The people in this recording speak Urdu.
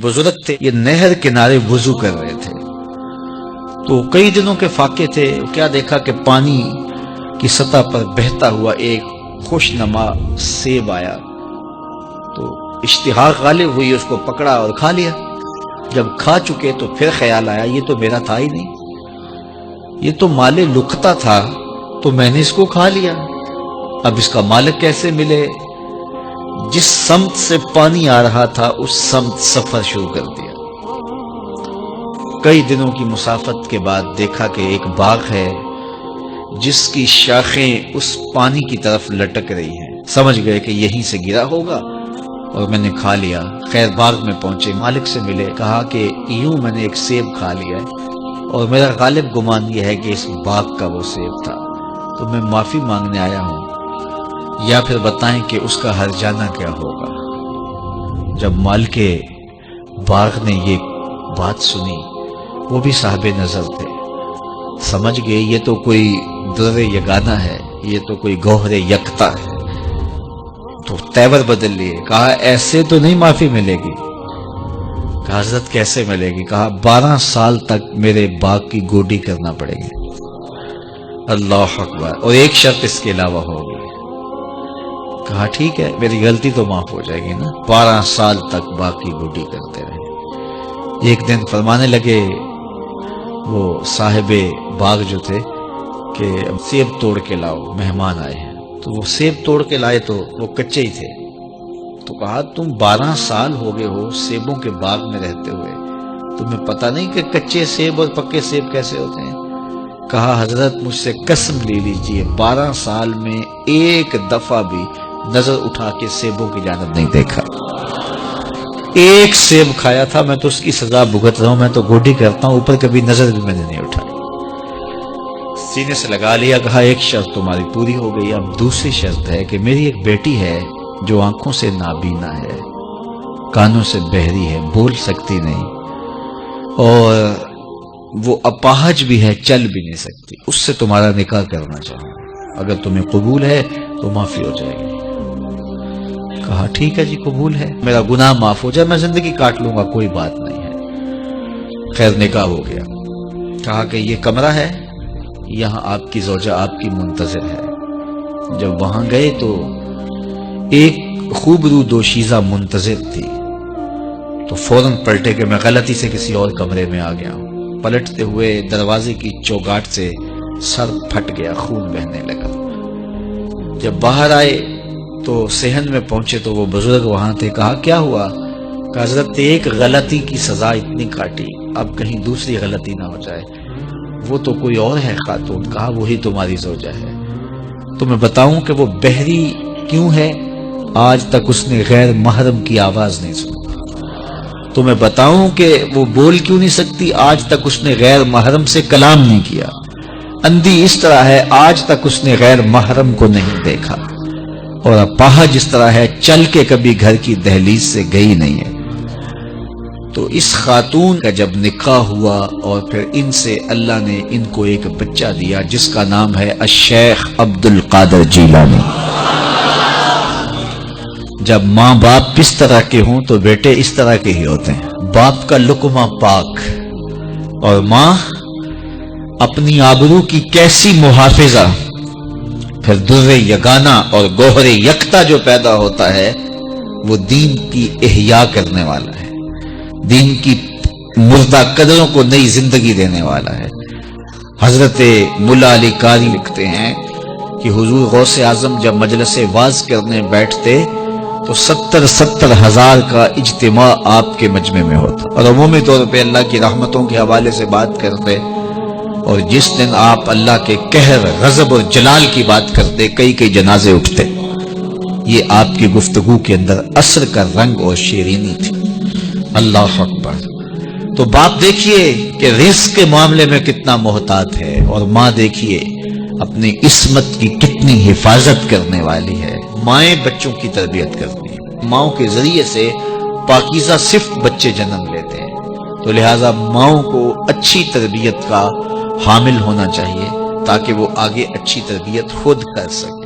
بزرگ تھے، یہ نہر کنارے وضو کر رہے تھے، تو کئی دنوں کے فاقے تھے، کیا دیکھا کہ پانی کی سطح پر بہتا ہوا ایک خوش نما سیب آیا، تو اشتہا غالب ہوئی، اس کو پکڑا اور کھا لیا۔ جب کھا چکے تو پھر خیال آیا یہ تو میرا تھا ہی نہیں، یہ تو مال لقطہ تھا، تو میں نے اس کو کھا لیا، اب اس کا مالک کیسے ملے؟ جس سمت سے پانی آ رہا تھا اس سمت سفر شروع کر دیا۔ کئی دنوں کی مسافت کے بعد دیکھا کہ ایک باغ ہے جس کی شاخیں اس پانی کی طرف لٹک رہی ہیں، سمجھ گئے کہ یہیں سے گرا ہوگا اور میں نے کھا لیا۔ خیر باغ میں پہنچے، مالک سے ملے، کہا کہ یوں میں نے ایک سیب کھا لیا ہے اور میرا غالب گمان یہ ہے کہ اس باغ کا وہ سیب تھا، تو میں معافی مانگنے آیا ہوں، یا پھر بتائیں کہ اس کا ہرجانہ کیا ہوگا۔ جب مالک باغ نے یہ بات سنی، وہ بھی صاحب نظر تھے، سمجھ گئے یہ تو کوئی در یگانہ ہے، یہ تو کوئی گوہر یکتا ہے، تو تیور بدل لیے، کہا ایسے تو نہیں معافی ملے گی۔ کہا حضرت کیسے ملے گی؟ کہا 12 سال تک میرے باغ کی گوڈی کرنا پڑے گی۔ اللہ اکبر، اور ایک شرط اس کے علاوہ ہوگی۔ کہا ٹھیک ہے، میری غلطی تو معاف ہو جائے گی نا، 12 سال تک باغ کی گوڈی کرتے رہے۔ ایک دن فرمانے لگے وہ صاحب باغ جو تھے کہ سیب توڑ کے لاؤ، مہمان آئے ہیں، تو وہ سیب توڑ کے لائے تو وہ کچے ہی تھے، تو کہا تم 12 سال ہو گئے ہو سیبوں کے باغ میں رہتے ہوئے، تمہیں پتہ نہیں کہ کچے سیب اور پکے سیب کیسے ہوتے ہیں؟ کہا حضرت مجھ سے قسم لے لیجئے 12 سال میں ایک دفعہ بھی نظر اٹھا کے سیبوں کی جانب نہیں دیکھا، ایک سیب کھایا تھا، میں تو اس کی سزا بھگت رہا ہوں، میں تو گوڈی کرتا ہوں، اوپر کبھی نظر بھی میں نے نہیں اٹھائی۔ سینے سے لگا لیا، کہا ایک شرط تمہاری پوری ہو گئی، اب دوسری شرط ہے کہ میری ایک بیٹی ہے جو آنکھوں سے نابینا ہے، کانوں سے بہری ہے، بول سکتی نہیں، اور وہ اپاہج بھی ہے، چل بھی نہیں سکتی، اس سے تمہارا نکاح کرنا چاہوں، اگر تمہیں قبول ہے تو معافی ہو جائے گی۔ کہا ٹھیک ہے جی قبول ہے، میرا گناہ معاف ہو جائے، میں زندگی کاٹ لوں گا، کوئی بات نہیں ہے۔ خیر نکاح ہو گیا۔ کہا کہ یہ کمرہ ہے، یہاں آپ کی زوجہ آپ کی منتظر ہے۔ جب وہاں گئے تو ایک خوبرو دوشیزہ منتظر تھی، تو فوراً پلٹے کہ میں غلطی سے کسی اور کمرے میں آ گیا ہوں۔ پلٹتے ہوئے دروازے کی چوگاٹ سے سر پھٹ گیا، خون بہنے لگا۔ جب باہر آئے تو صحن میں پہنچے تو وہ بزرگ وہاں تھے۔ کہا کیا ہوا؟ کہ حضرت ایک غلطی کی سزا اتنی کاٹی، اب کہیں دوسری غلطی نہ ہو جائے، وہ تو کوئی اور ہے خاتون۔ کہا وہی تمہاری زوجہ ہے۔ تو میں بتاؤں کہ وہ بہری کیوں ہے؟ آج تک اس نے غیر محرم کی آواز نہیں سنی۔ تو میں بتاؤں کہ وہ بول کیوں نہیں سکتی؟ آج تک اس نے غیر محرم سے کلام نہیں کیا۔ اندھی اس طرح ہے، آج تک اس نے غیر محرم کو نہیں دیکھا، اور اپاہج جس طرح ہے، چل کے کبھی گھر کی دہلیز سے گئی نہیں ہے۔ تو اس خاتون کا جب نکاح ہوا اور پھر ان سے اللہ نے ان کو ایک بچہ دیا جس کا نام ہے الشیخ عبد القادر جیلانی۔ جب ماں باپ اس طرح کے ہوں تو بیٹے اس طرح کے ہی ہوتے ہیں، باپ کا لقمہ پاک، اور ماں اپنی آبرو کی کیسی محافظہ، پھر در یگانہ اور گوہر یکتا جو پیدا ہوتا ہے وہ دین کی احیاء کرنے والا ہے، دین کی مردہ قدروں کو نئی زندگی دینے والا ہے۔ حضرت ملا علی قاری لکھتے ہیں کہ حضور غوث اعظم جب مجلس واعظ کرنے بیٹھتے تو 70 ہزار کا اجتماع آپ کے مجمع میں ہوتا، اور عمومی طور پہ اللہ کی رحمتوں کے حوالے سے بات کرتے، اور جس دن آپ اللہ کے قہر، غضب اور جلال کی بات کرتے کئی جنازے اٹھتے۔ یہ آپ کی گفتگو کے اندر عصر کا رنگ اور شیرینی تھی۔ اللہ اکبر۔ تو باپ دیکھیے کہ رزق کے معاملے میں کتنا محتاط ہے، اور ماں دیکھیے اپنی عصمت کی کتنی حفاظت کرنے والی ہے۔ مائیں بچوں کی تربیت کرتی ہیں، ماؤں کے ذریعے سے پاکیزہ صرف بچے جنم لیتے ہیں، تو لہٰذا ماؤں کو اچھی تربیت کا حامل ہونا چاہیے تاکہ وہ آگے اچھی تربیت خود کر سکے۔